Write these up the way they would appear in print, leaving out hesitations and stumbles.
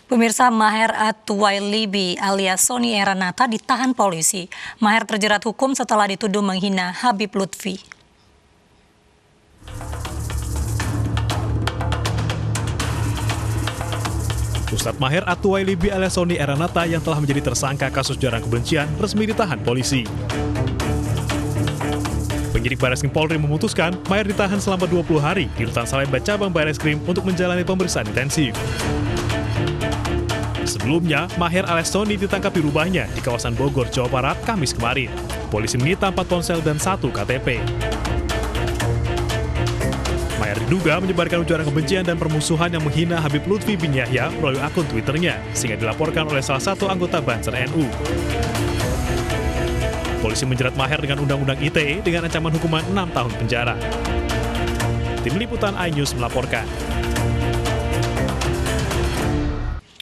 Pemirsa, Maher At-Twailibi alias Sony Eranata ditahan polisi. Maher terjerat hukum setelah dituduh menghina Habib Lutfi. Ustadz Maher At-Twailibi alias Sony Eranata yang telah menjadi tersangka kasus ujaran kebencian resmi ditahan polisi. Penyidik Barreskrim Polri memutuskan Maher ditahan selama 20 hari di Rutan Salemba Cabang Barreskrim untuk menjalani pemeriksaan intensif. Sebelumnya, Maher alias Sony ditangkap di rumahnya di kawasan Bogor, Jawa Barat, Kamis kemarin. Polisi menyita 4 ponsel dan 1 KTP. Maher diduga menyebarkan ujaran kebencian dan permusuhan yang menghina Habib Lutfi bin Yahya melalui akun Twitternya, sehingga dilaporkan oleh salah satu anggota Banser NU. Polisi menjerat Maher dengan Undang-Undang ITE dengan ancaman hukuman 6 tahun penjara. Tim Liputan iNews melaporkan.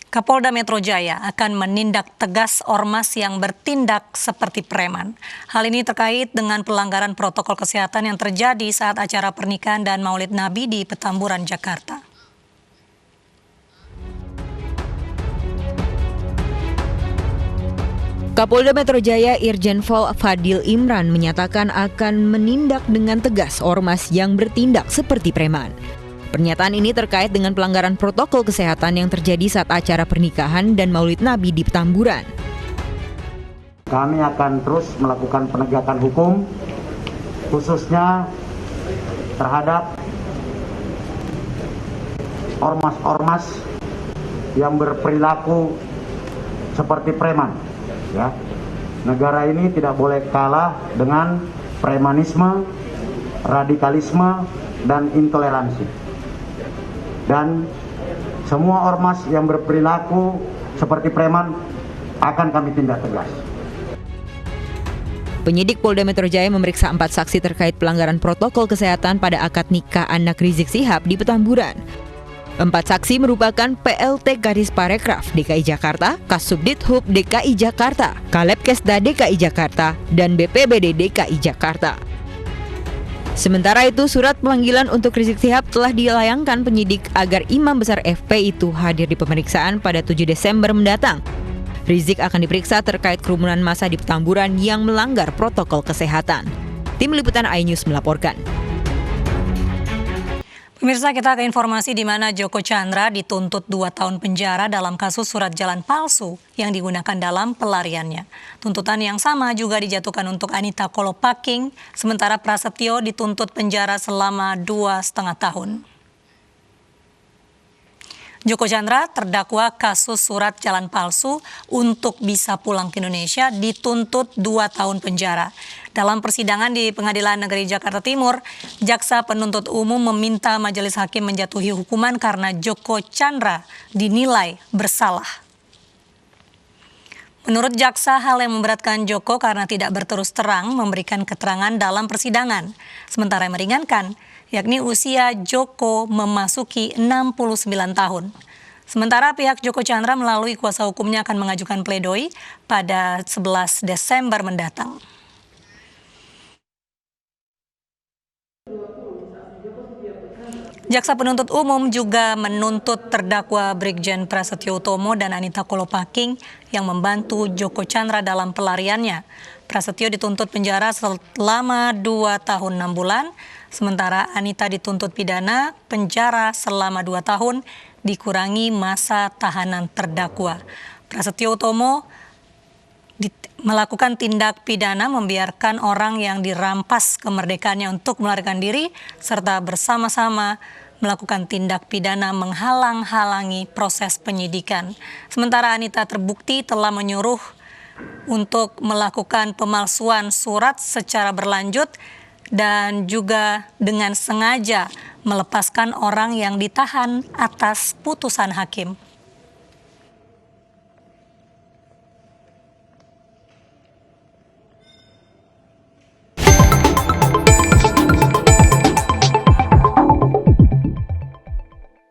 Kapolda Metro Jaya akan menindak tegas ormas yang bertindak seperti preman. Hal ini terkait dengan pelanggaran protokol kesehatan yang terjadi saat acara pernikahan dan Maulid Nabi di Petamburan, Jakarta. Kapolda Metro Jaya Irjen Pol Fadil Imran menyatakan akan menindak dengan tegas ormas yang bertindak seperti preman. Pernyataan ini terkait dengan pelanggaran protokol kesehatan yang terjadi saat acara pernikahan dan Maulid Nabi di Petamburan. Kami akan terus melakukan penegakan hukum, khususnya terhadap ormas-ormas yang berperilaku seperti preman. Ya, negara ini tidak boleh kalah dengan premanisme, radikalisme, dan intoleransi. Dan semua ormas yang berperilaku seperti preman akan kami tindak tegas. Penyidik Polda Metro Jaya memeriksa 4 saksi terkait pelanggaran protokol kesehatan pada akad nikah anak Rizik Syihab di Petamburan. 4 saksi merupakan PLT Kadisparekraf DKI Jakarta, Kasubdit Hub DKI Jakarta, Kalebkesda DKI Jakarta, dan BPBD DKI Jakarta. Sementara itu, surat pemanggilan untuk Rizik Syihab telah dilayangkan penyidik agar Imam Besar FPI itu hadir di pemeriksaan pada 7 Desember mendatang. Rizik akan diperiksa terkait kerumunan massa di Petamburan yang melanggar protokol kesehatan. Tim Liputan iNews melaporkan. Pemirsa, kita ke informasi di mana Joko Chandra dituntut 2 tahun penjara dalam kasus surat jalan palsu yang digunakan dalam pelariannya. Tuntutan yang sama juga dijatuhkan untuk Anita Kolopaking, sementara Prasetyo dituntut penjara selama 2,5 tahun. Joko Chandra terdakwa kasus surat jalan palsu untuk bisa pulang ke Indonesia dituntut 2 tahun penjara. Dalam persidangan di Pengadilan Negeri Jakarta Timur, jaksa penuntut umum meminta majelis hakim menjatuhi hukuman karena Joko Chandra dinilai bersalah. Menurut jaksa, hal yang memberatkan Joko karena tidak berterus terang memberikan keterangan dalam persidangan. Sementara yang meringankan, yakni usia Joko memasuki 69 tahun. Sementara pihak Joko Chandra melalui kuasa hukumnya akan mengajukan pledoi pada 11 Desember mendatang. Jaksa penuntut umum juga menuntut terdakwa Brigjen Prasetyo Utomo dan Anita Kolopaking yang membantu Joko Chandra dalam pelariannya. Prasetyo dituntut penjara selama 2 tahun 6 bulan, sementara Anita dituntut pidana penjara selama 2 tahun dikurangi masa tahanan terdakwa. Prasetyo Utomo melakukan tindak pidana membiarkan orang yang dirampas kemerdekaannya untuk melarikan diri serta bersama-sama melakukan tindak pidana menghalang-halangi proses penyidikan. Sementara Anita terbukti telah menyuruh untuk melakukan pemalsuan surat secara berlanjut dan juga dengan sengaja melepaskan orang yang ditahan atas putusan hakim.